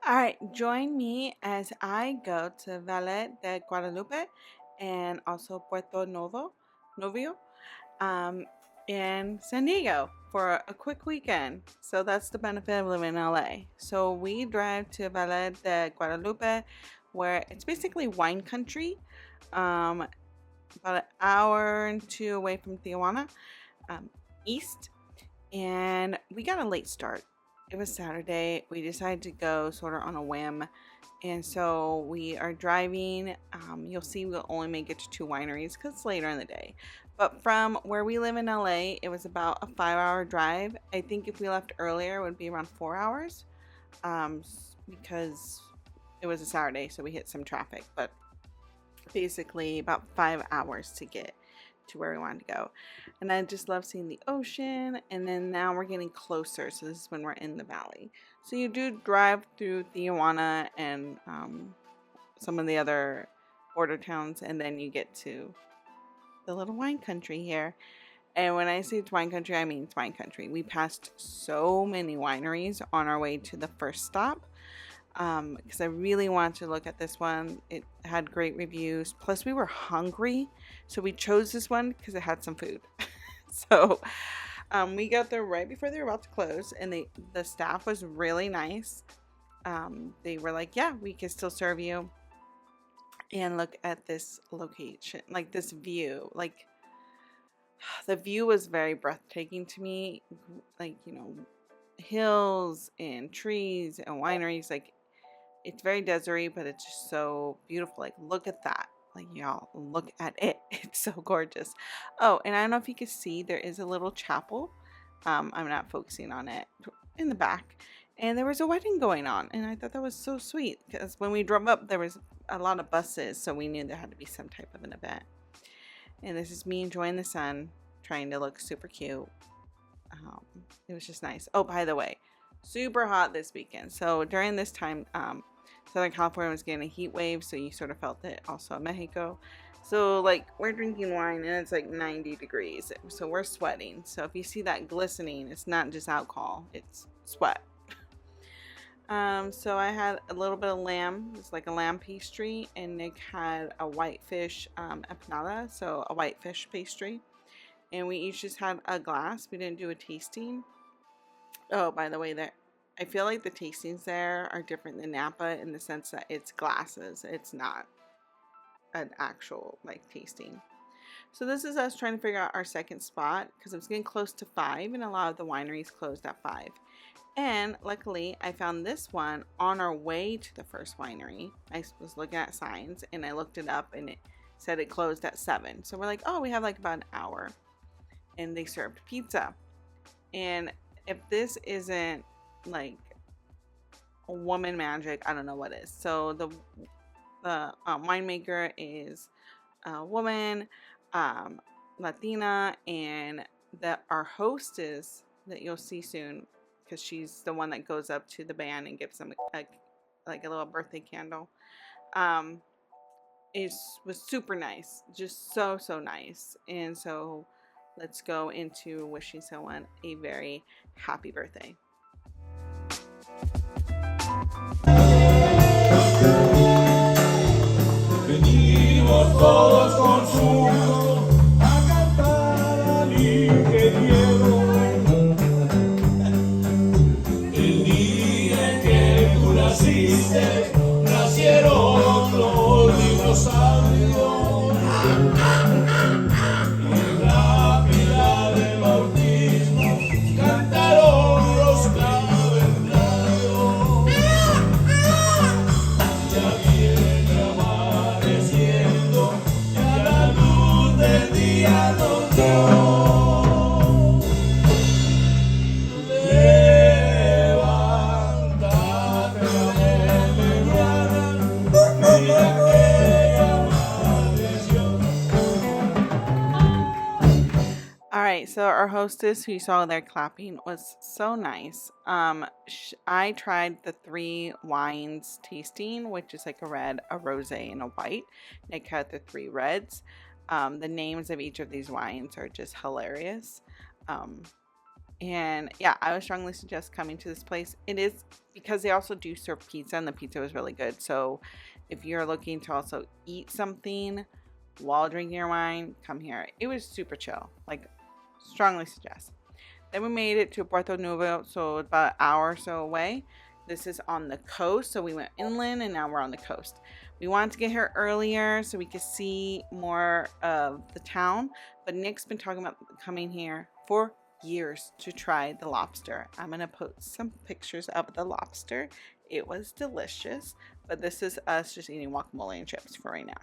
All right, join me as I go to Valle de Guadalupe and also Puerto Nuevo, Novio, um, in San Diego for a quick weekend. So that's the benefit of living in LA. So we drive to Valle de Guadalupe, where it's basically wine country, um, about an hour and two away from Tijuana, um, east. And we got a late start. It was Saturday. We decided to go sort of on a whim. And so we are driving. You'll see we'll only make it to two wineries because it's later in the day. But from where we live in LA, it was about a 5 hour drive. I think if we left earlier, it would be around 4 hours because it was a Saturday, so we hit some traffic. But basically, about 5 hours to get to where we wanted to go. And I just love seeing the ocean. And then now we're getting closer. So this is when we're in the valley. So you do drive through Tijuana and some of the other border towns. And then you get to the little wine country here. And when I say it's wine country, I mean it's wine country. We passed so many wineries on our way to the first stop. Because I really wanted to look at this one. It had great reviews. Plus, we were hungry, so we chose this one because it had some food. So we got there right before they were about to close, and the staff was really nice. They were like, "Yeah, we can still serve you." And look at this location, like this view. Like the view was very breathtaking to me. Like hills and trees and wineries. Like it's very deserty, but it's just so beautiful. Like, look at that. Like, y'all, look at it. It's so gorgeous. Oh, and I don't know if you can see, there is a little chapel. I'm not focusing on it in the back. And there was a wedding going on. And I thought that was so sweet. Because when we drove up, there was a lot of buses. So we knew there had to be some type of an event. And this is me enjoying the sun, trying to look super cute. It was just nice. Oh, by the way, super hot this weekend. So during this time, Southern California was getting a heat wave, so you sort of felt it also in Mexico. So like we're drinking wine and it's like 90 degrees, so we're sweating. So if you see that glistening, it's not just alcohol, it's sweat. So I had a little bit of lamb. It's like a lamb pastry, and Nick had a whitefish empanada, so a whitefish pastry. And we each just had a glass. We didn't do a tasting. Oh, by the way, I feel like the tastings there are different than Napa in the sense that it's glasses. It's not an actual like tasting. So this is us trying to figure out our second spot because it was getting close to 5 and a lot of the wineries closed at 5. And luckily I found this one on our way to the first winery. I was looking at signs and I looked it up and it said it closed at 7. So we're like, oh, we have like about an hour. And they served pizza. And if this isn't like a woman magic, I don't know what is. So the winemaker is a woman, Latina, and our hostess that you'll see soon, because she's the one that goes up to the band and gives them like a little birthday candle. Was super nice, just so nice. And so let's go into wishing someone a very happy birthday. Venimos todos conjuntos a cantar al ingeniero. El día en que tú naciste, nacieron los dinosaurios. Y en la pila del bautismo cantaron los cavernarios. Ya viene amaneciendo, ya la luz del día nos dio. Levántate de mañana, mira que ya amaneció. All right, so our hostess who you saw there clapping was so nice. I tried the 3 wines tasting, which is like a red, a rosé, and a white. Nick had the 3 reds. The names of each of these wines are just hilarious. And yeah, I would strongly suggest coming to this place. It is because they also do serve pizza, and the pizza was really good. So if you're looking to also eat something while drinking your wine, come here. It was super chill. Like, strongly suggest. Then we made it to Puerto Nuevo, so about an hour or so away. This is on the coast, so we went inland and now we're on the coast. We wanted to get here earlier so we could see more of the town, but Nick's been talking about coming here for years to try the lobster. I'm gonna put some pictures of the lobster. It was delicious, but this is us just eating guacamole and chips for right now.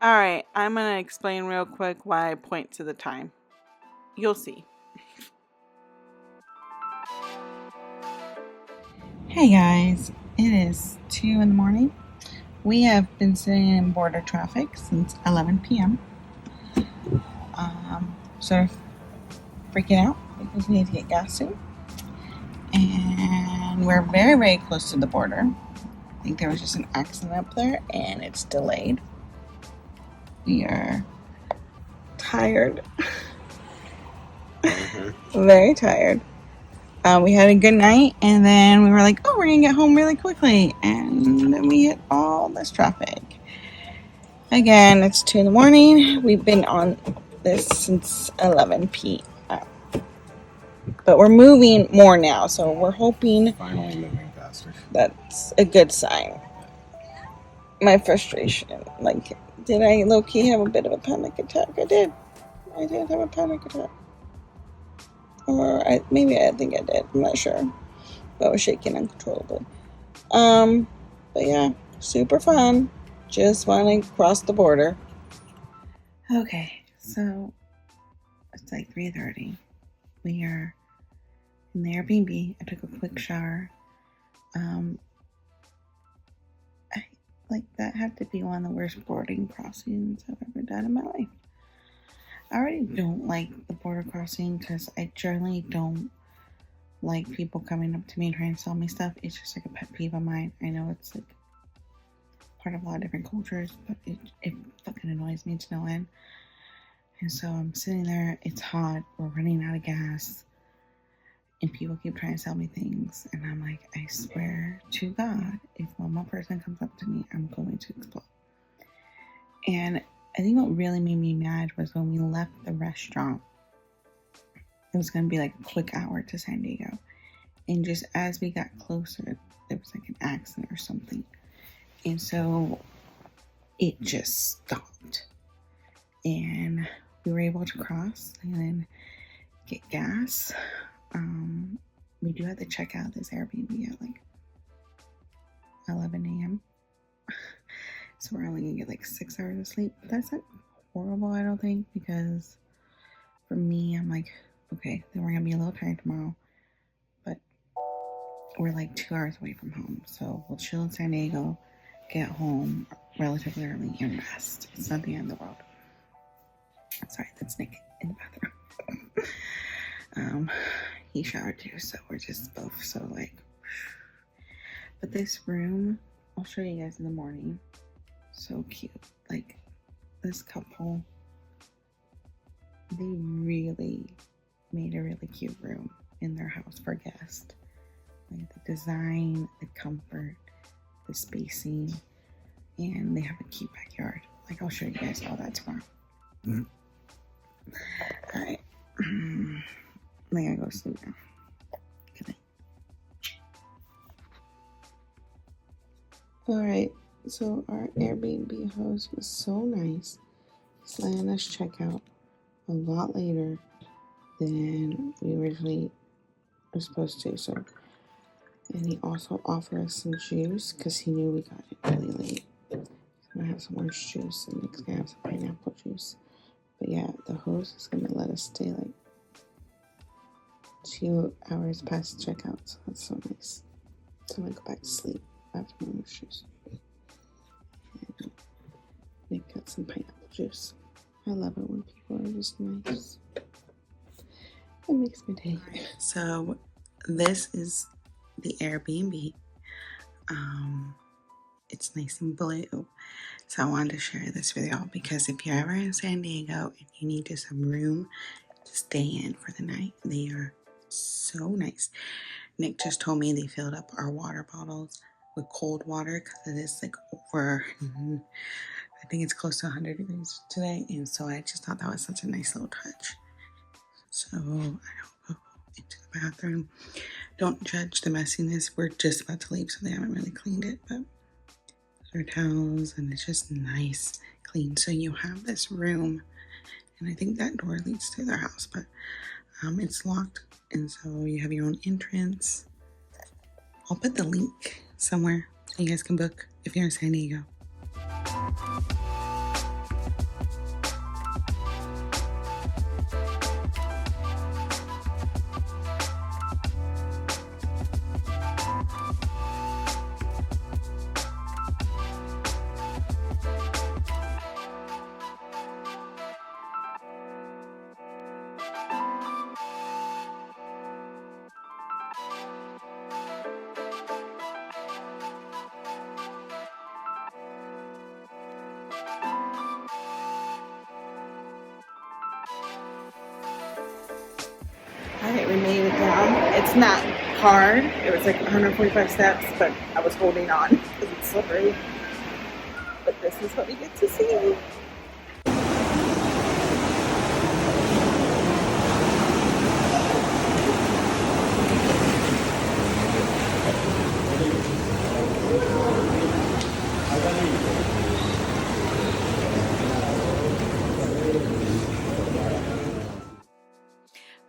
All right, I'm going to explain real quick why I point to the time. You'll see. Hey guys, it is 2 in the morning. We have been sitting in border traffic since 11 p.m. Sort of freaking out because we need to get gas soon. And we're very, very close to the border. I think there was just an accident up there and it's delayed. We are tired. Very tired. We had a good night and then we were like, oh, we're gonna get home really quickly, and then we hit all this traffic. Again, it's 2 in the morning. We've been on this since 11 p.m. But we're moving more now, so we're hoping Finally moving faster. that's a good sign. My frustration, like, did I low-key have a bit of a panic attack? I did have a panic attack. Or I think I did. I'm not sure. I was shaking uncontrollably. But yeah, super fun. Just want to cross the border. Okay, so it's like 3:30. We are in the Airbnb. I took a quick shower. That had to be one of the worst boarding crossings I've ever done in my life. I already don't like the border crossing because I generally don't like people coming up to me and trying to sell me stuff. It's just like a pet peeve of mine. I know it's like part of a lot of different cultures, but it fucking annoys me to no end. And so I'm sitting there, it's hot, we're running out of gas, and people keep trying to sell me things, and I'm like, I swear to God, if one more person comes up to me, I'm going to explode. And I think what really made me mad was when we left the restaurant. It was going to be like a quick hour to San Diego, and just as we got closer, there was like an accident or something, and so it just stopped, and we were able to cross and then get gas. We do have to check out this Airbnb at like 11 a.m. So we're only gonna get like 6 hours of sleep. That's not horrible, I don't think, because for me, I'm like, okay, then we're gonna be a little tired tomorrow, but we're like 2 hours away from home, so we'll chill in San Diego, get home relatively early, and rest. It's not the end of the world. Sorry, that's Nick in the bathroom. He showered too, so we're just both so like. But this room, I'll show you guys in the morning. So cute. Like, this couple, they really made a really cute room in their house for guests. Like the design, the comfort, the spacing, and they have a cute backyard. Like, I'll show you guys all that tomorrow. Mm-hmm. All right. I gotta go sleep now. Good night. All right. So our Airbnb host was so nice. He's letting us check out a lot later than we originally were supposed to. So, and he also offered us some juice because he knew we got it really late. So I have some orange juice and Nick's gonna have some pineapple juice. But yeah, the host is gonna let us stay like 2 hours past checkout, so that's so nice. So I'm gonna go back to sleep after my shoes. Nick got some pineapple juice. I love it when people are just nice. It makes my day. So this is the Airbnb. It's nice and blue. So I wanted to share this with y'all because if you're ever in San Diego and you need just some room to stay in for the night, they are so nice. Nick just told me they filled up our water bottles with cold water because it is like over, I think it's close to 100 degrees today. And so I just thought that was such a nice little touch. So I go into the bathroom. Don't judge the messiness. We're just about to leave, so they haven't really cleaned it, but those are towels, and it's just nice, clean. So you have this room, and I think that door leads to their house, but it's locked, and so you have your own entrance. I'll put the link somewhere so you guys can book if you're in San Diego. Alright, we made it down. It's not hard. It was like 145 steps, but I was holding on because it's slippery. But this is what we get to see.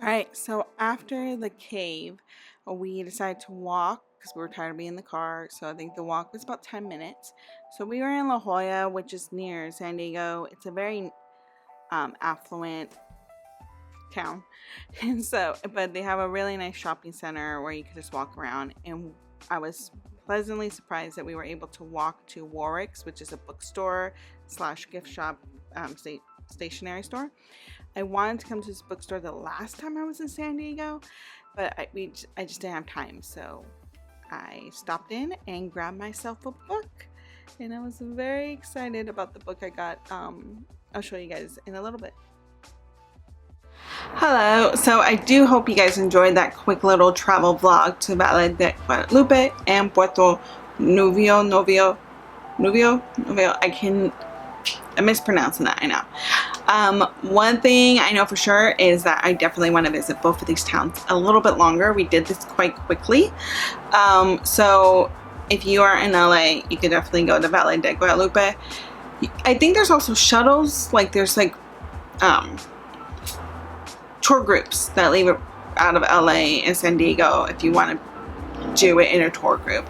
Alright, so after the cave, we decided to walk because we were tired of being in the car. So I think the walk was about 10 minutes. So we were in La Jolla, which is near San Diego. It's a very affluent town. And so, but they have a really nice shopping center where you could just walk around. And I was pleasantly surprised that we were able to walk to Warwick's, which is a bookstore / gift shop, stationery store. I wanted to come to this bookstore the last time I was in San Diego, but I just didn't have time. So I stopped in and grabbed myself a book, and I was very excited about the book I got. I'll show you guys in a little bit. Hello, so I do hope you guys enjoyed that quick little travel vlog to Valle de Guadalupe and Puerto Nuevo. I'm mispronouncing that, I know. One thing I know for sure is that I definitely want to visit both of these towns a little bit longer. We did this quite quickly. So if you are in LA, you could definitely go to Valle de Guadalupe. I think there's also shuttles, like there's like tour groups that leave out of LA and San Diego if you want to do it in a tour group.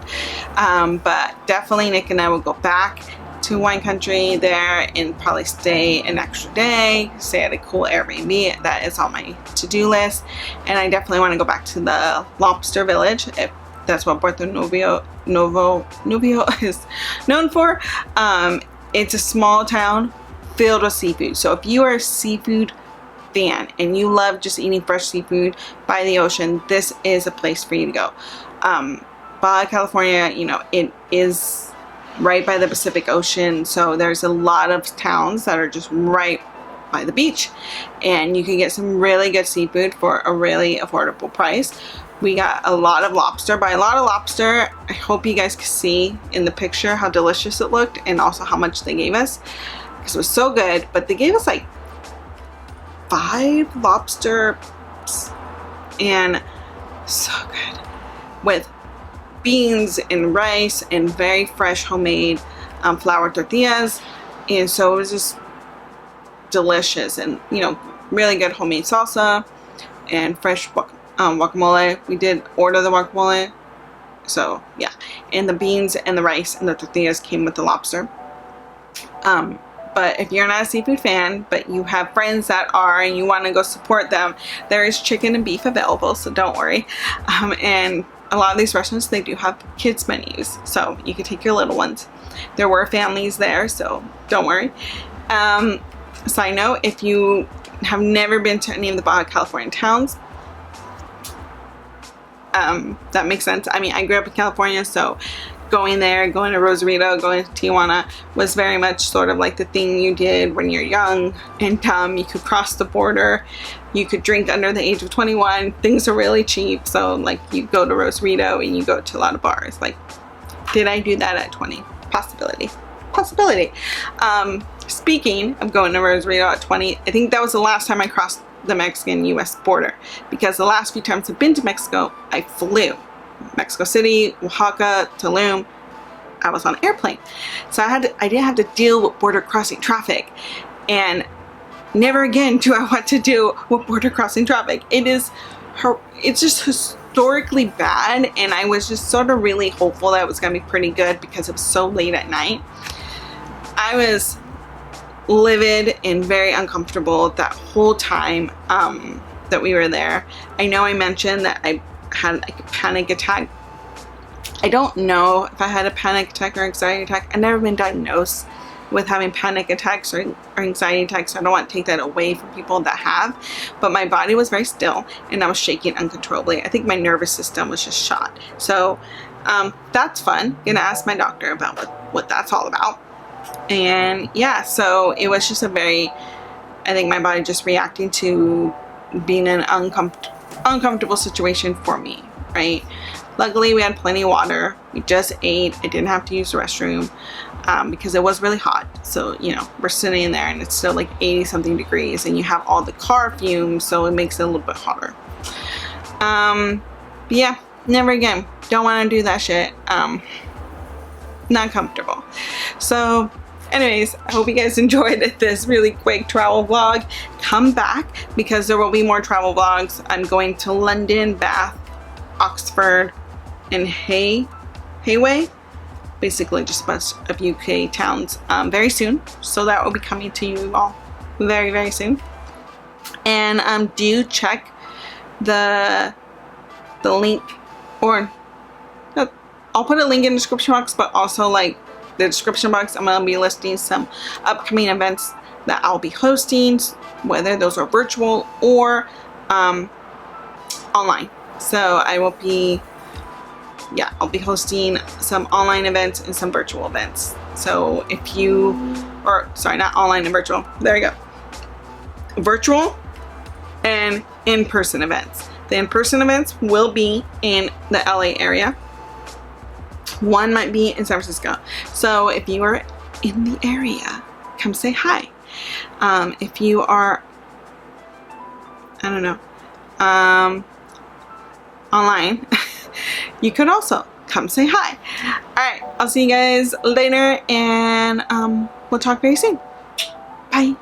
But definitely Nick and I will go back to wine country there and probably stay an extra day, stay at a cool Airbnb. That is on my to-do list. And I definitely want to go back to the lobster village, if that's what Puerto Nuevo is known for. It's a small town filled with seafood. So if you are a seafood fan and you love just eating fresh seafood by the ocean, this is a place for you to go. Baja California, you know, it is right by the Pacific Ocean, so there's a lot of towns that are just right by the beach, and you can get some really good seafood for a really affordable price. We got a lot of lobster. By a lot of lobster, I hope you guys can see in the picture how delicious it looked and also how much they gave us, because it was so good. But they gave us like 5 lobsters, and so good, with beans and rice and very fresh homemade flour tortillas. And so it was just delicious, and you know, really good homemade salsa and fresh guacamole. We did order the guacamole, so yeah, and the beans and the rice and the tortillas came with the lobster. But if you're not a seafood fan, but you have friends that are and you want to go support them, there is chicken and beef available, so don't worry. And a lot of these restaurants, they do have kids menus, so you can take your little ones. There were families there, so don't worry. Side note, if you have never been to any of the Baja California towns, that makes sense. I mean, I grew up in California, so going there, going to Rosarito, going to Tijuana was very much sort of like the thing you did when you're young. And you could cross the border, you could drink under the age of 21, things are really cheap. So like you go to Rosarito and you go to a lot of bars. Like, did I do that at 20? Possibility. Speaking of going to Rosarito at 20, I think that was the last time I crossed the Mexican-US border, because the last few times I've been to Mexico, I flew. Mexico City, Oaxaca, Tulum, I was on an airplane. So I didn't have to deal with border crossing traffic. And never again do I want to deal with border crossing traffic. It's just historically bad, and I was just sort of really hopeful that it was going to be pretty good because it was so late at night. I was livid and very uncomfortable that whole time that we were there. I know I mentioned that I had like a panic attack. I don't know if I had a panic attack or anxiety attack. I've never been diagnosed with having panic attacks or anxiety attacks, so I don't want to take that away from people that have, but my body was very still and I was shaking uncontrollably. I think my nervous system was just shot. So that's fun. Gonna ask my doctor about what that's all about. And yeah, so it was just I think my body just reacting to being in an uncomfortable situation for me, right? Luckily we had plenty of water, we just ate, I didn't have to use the restroom because it was really hot. So, you know, we're sitting in there and it's still like 80 something degrees and you have all the car fumes, so it makes it a little bit hotter. But yeah, never again. Don't want to do that shit. Not comfortable. So anyways, I hope you guys enjoyed this really quick travel vlog. Come back because there will be more travel vlogs. I'm going to London, Bath, Oxford, and Hayway. Basically just a bunch of UK towns very soon. So that will be coming to you all very, very soon. And do check the link, or I'll put a link in the description box, but also like the description box, I'm going to be listing some upcoming events that I'll be hosting, whether those are virtual or online. So I will be, I'll be hosting some online events and some virtual events. So if you, or sorry, not online and virtual, there you go. Virtual and in-person events. The in-person events will be in the LA area. One might be in San Francisco. So if you are in the area, come say hi. If you are, I don't know, online, you could also come say hi. Alright, I'll see you guys later, and we'll talk very soon. Bye.